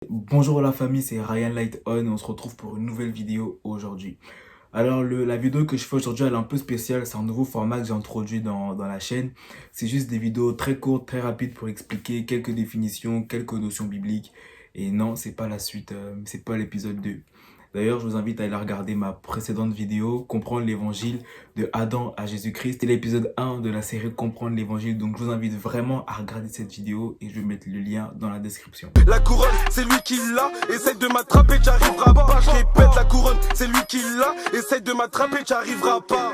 Bonjour la famille, c'est Ryan Light On et on se retrouve pour une nouvelle vidéo aujourd'hui. Alors la vidéo que je fais aujourd'hui elle est un peu spéciale, c'est un nouveau format que j'ai introduit dans la chaîne. C'est juste des vidéos très courtes, très rapides pour expliquer quelques définitions, quelques notions bibliques. Et non, c'est pas la suite, c'est pas l'épisode 2. D'ailleurs, je vous invite à aller regarder ma précédente vidéo, Comprendre l'évangile de Adam à Jésus-Christ. C'est l'épisode 1 de la série Comprendre l'évangile. Donc je vous invite vraiment à regarder cette vidéo et je vais mettre le lien dans la description. La couronne, c'est lui qui l'a. Essaye de m'attraper, j'arriveras pas. Je répète, la couronne, c'est lui qui l'a. Essaye de m'attraper, j'arriveras pas.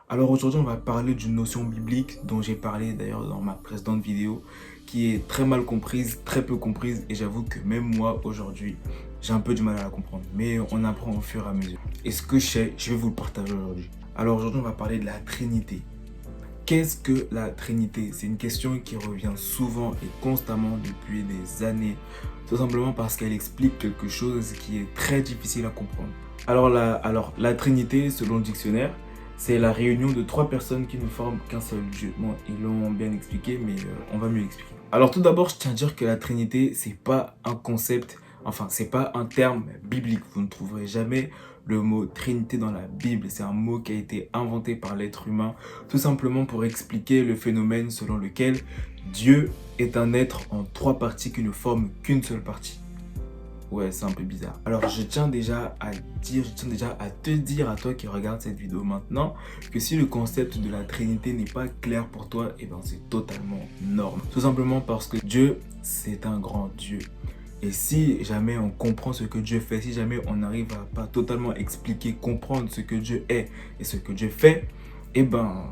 Alors aujourd'hui, on va parler d'une notion biblique dont j'ai parlé d'ailleurs dans ma précédente vidéo, qui est très mal comprise, très peu comprise, et j'avoue que même moi aujourd'hui, j'ai un peu du mal à la comprendre, mais on apprend au fur et à mesure. Et ce que je sais, je vais vous le partager aujourd'hui. Alors aujourd'hui, on va parler de la Trinité. Qu'est-ce que la Trinité? C'est une question qui revient souvent et constamment depuis des années, tout simplement parce qu'elle explique quelque chose qui est très difficile à comprendre. Alors la Trinité, selon le dictionnaire, c'est la réunion de trois personnes qui ne forment qu'un seul Dieu. Bon, ils l'ont bien expliqué, mais on va mieux l'expliquer. Alors tout d'abord, je tiens à dire que la Trinité, c'est pas un concept, enfin, c'est pas un terme biblique. Vous ne trouverez jamais le mot Trinité dans la Bible. C'est un mot qui a été inventé par l'être humain, tout simplement pour expliquer le phénomène selon lequel Dieu est un être en trois parties qui ne forment qu'une seule partie. Ouais, c'est un peu bizarre. Alors, je tiens déjà à te dire à toi qui regarde cette vidéo maintenant, que si le concept de la Trinité n'est pas clair pour toi, eh ben c'est totalement normal. Tout simplement parce que Dieu, c'est un grand Dieu. Et si jamais on comprend ce que Dieu fait, si jamais on n'arrive à pas totalement expliquer, comprendre ce que Dieu est et ce que Dieu fait, eh ben,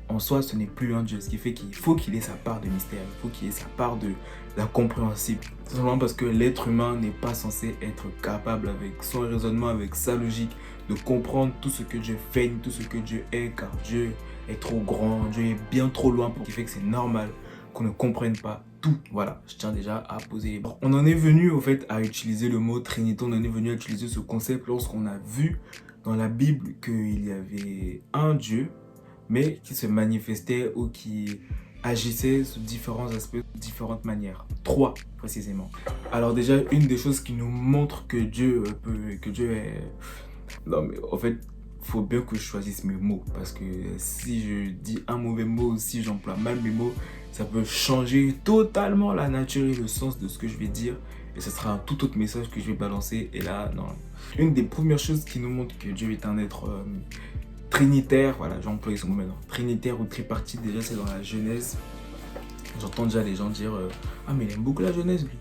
en soi, ce n'est plus un Dieu. Ce qui fait qu'il faut qu'il ait sa part de mystère, il faut qu'il ait sa part de l'incompréhensible. Tout simplement parce que l'être humain n'est pas censé être capable, avec son raisonnement, avec sa logique, de comprendre tout ce que Dieu fait, tout ce que Dieu est, car Dieu est trop grand, Dieu est bien trop loin, pour ce qui fait que c'est normal qu'on ne comprenne pas tout. Voilà, je tiens déjà à poser. On en est venu au fait à utiliser le mot Trinité, on en est venu à utiliser ce concept lorsqu'on a vu dans la Bible qu'il y avait un Dieu, mais qui se manifestait ou qui agissait sous différents aspects, de différentes manières. Trois, précisément. Alors déjà, une des choses qui nous montre que Dieu est... Non, mais en fait, il faut bien que je choisisse mes mots, parce que si je dis un mauvais mot ou si j'emploie mal mes mots, ça peut changer totalement la nature et le sens de ce que je vais dire, et ce sera un tout autre message que je vais balancer, et là, non. Une des premières choses qui nous montre que Dieu est un être trinitaire, voilà, j'ai employé ce mot maintenant, trinitaire ou tripartite, déjà c'est dans la Genèse. J'entends déjà les gens dire ah mais il aime beaucoup la Genèse lui.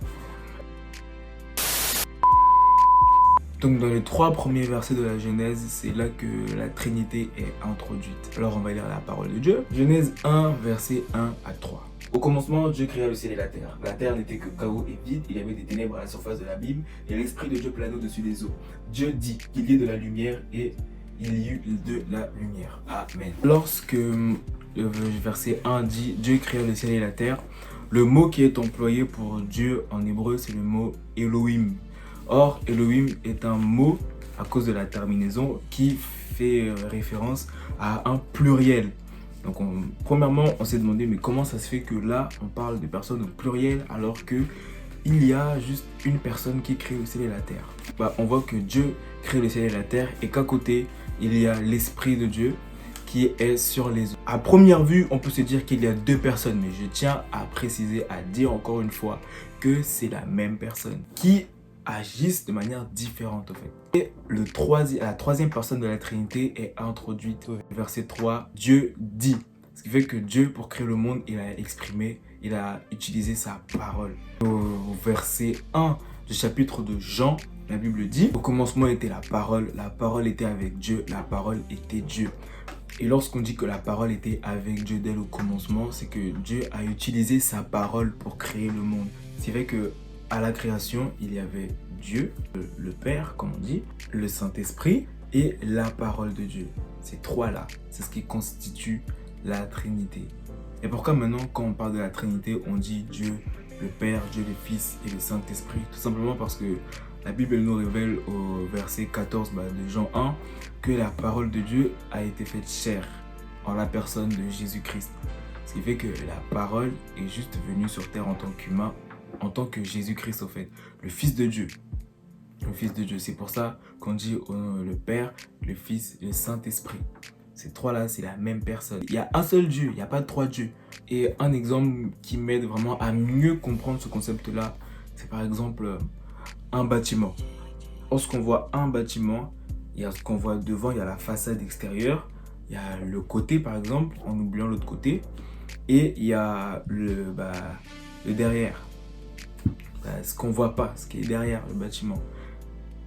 Donc dans les trois premiers versets de la Genèse, c'est là que la Trinité est introduite. Alors on va lire la parole de Dieu. Genèse 1, versets 1 à 3. Au commencement, Dieu créa le ciel et la terre. La terre n'était que chaos et vide, il y avait des ténèbres à la surface de l'abîme, et l'Esprit de Dieu planait au-dessus des eaux. Dieu dit qu'il y ait de la lumière, et il y eut de la lumière. Amen. Lorsque le verset 1 dit Dieu créa le ciel et la terre, le mot qui est employé pour Dieu en hébreu, c'est le mot Elohim. Or, Elohim est un mot, à cause de la terminaison, qui fait référence à un pluriel. Donc, premièrement, on s'est demandé, mais comment ça se fait que là, on parle de personnes au pluriel, alors que il y a juste une personne qui crée le ciel et la terre. On voit que Dieu crée le ciel et la terre, et qu'à côté, il y a l'Esprit de Dieu qui est sur les eaux. À première vue, on peut se dire qu'il y a deux personnes, mais je tiens à préciser, à dire encore une fois, que c'est la même personne qui agissent de manière différente en fait. Et la troisième personne de la Trinité est introduite au verset 3. Dieu dit. Ce qui fait que Dieu, pour créer le monde, il a exprimé, il a utilisé sa parole. Au verset 1 du chapitre de Jean, la Bible dit, au commencement était la parole était avec Dieu, la parole était Dieu. Et lorsqu'on dit que la parole était avec Dieu dès le commencement, c'est que Dieu a utilisé sa parole pour créer le monde. C'est vrai que à la création, il y avait Dieu, le Père, comme on dit, le Saint-Esprit et la parole de Dieu. Ces trois-là, c'est ce qui constitue la Trinité. Et pourquoi maintenant, quand on parle de la Trinité, on dit Dieu, le Père, Dieu le Fils et le Saint-Esprit? Tout simplement parce que la Bible nous révèle au verset 14 de Jean 1 que la parole de Dieu a été faite chair en la personne de Jésus-Christ. Ce qui fait que la parole est juste venue sur terre en tant qu'humain en tant que Jésus-Christ au fait, le Fils de Dieu. Le Fils de Dieu, c'est pour ça qu'on dit le Père, le Fils et le Saint-Esprit. Ces trois-là, c'est la même personne. Il y a un seul Dieu, il n'y a pas trois dieux. Et un exemple qui m'aide vraiment à mieux comprendre ce concept-là, c'est par exemple un bâtiment. Lorsqu'on voit un bâtiment, il y a ce qu'on voit devant, il y a la façade extérieure, il y a le côté par exemple, en oubliant l'autre côté, et il y a le derrière, ce qu'on voit pas, ce qui est derrière le bâtiment.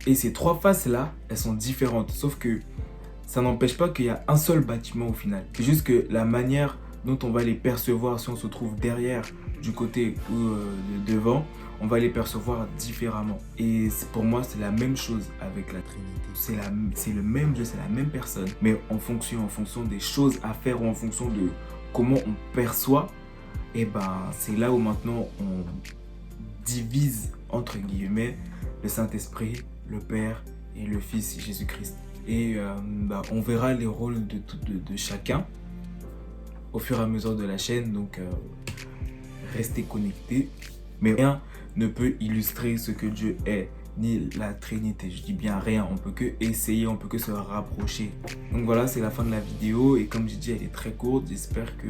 Et ces trois faces-là, elles sont différentes, sauf que ça n'empêche pas qu'il y a un seul bâtiment au final. C'est juste que la manière dont on va les percevoir si on se trouve derrière, du côté ou devant, on va les percevoir différemment. Et pour moi, c'est la même chose avec la Trinité. C'est le même Dieu, c'est la même personne, mais en fonction des choses à faire ou en fonction de comment on perçoit, et ben c'est là où maintenant on divise entre guillemets le Saint-Esprit, le Père et le Fils Jésus-Christ. Et on verra les rôles de chacun au fur et à mesure de la chaîne, donc restez connectés. Mais rien ne peut illustrer ce que Dieu est, ni la Trinité. Je dis bien rien, on peut que essayer, on peut que se rapprocher. Donc voilà, c'est la fin de la vidéo et comme j'ai dit, elle est très courte. J'espère que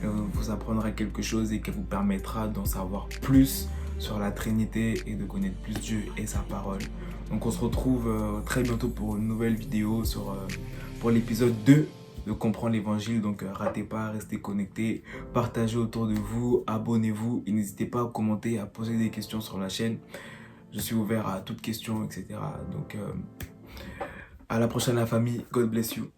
vous apprendra quelque chose et qu'elle vous permettra d'en savoir plus sur la Trinité et de connaître plus Dieu et sa parole. Donc on se retrouve très bientôt pour une nouvelle vidéo pour l'épisode 2 de comprendre l'évangile. Donc ratez pas, restez connectés, partagez autour de vous, abonnez-vous et n'hésitez pas à commenter, à poser des questions sur la chaîne. Je suis ouvert à toutes questions, etc. Donc à la prochaine la famille, God bless you.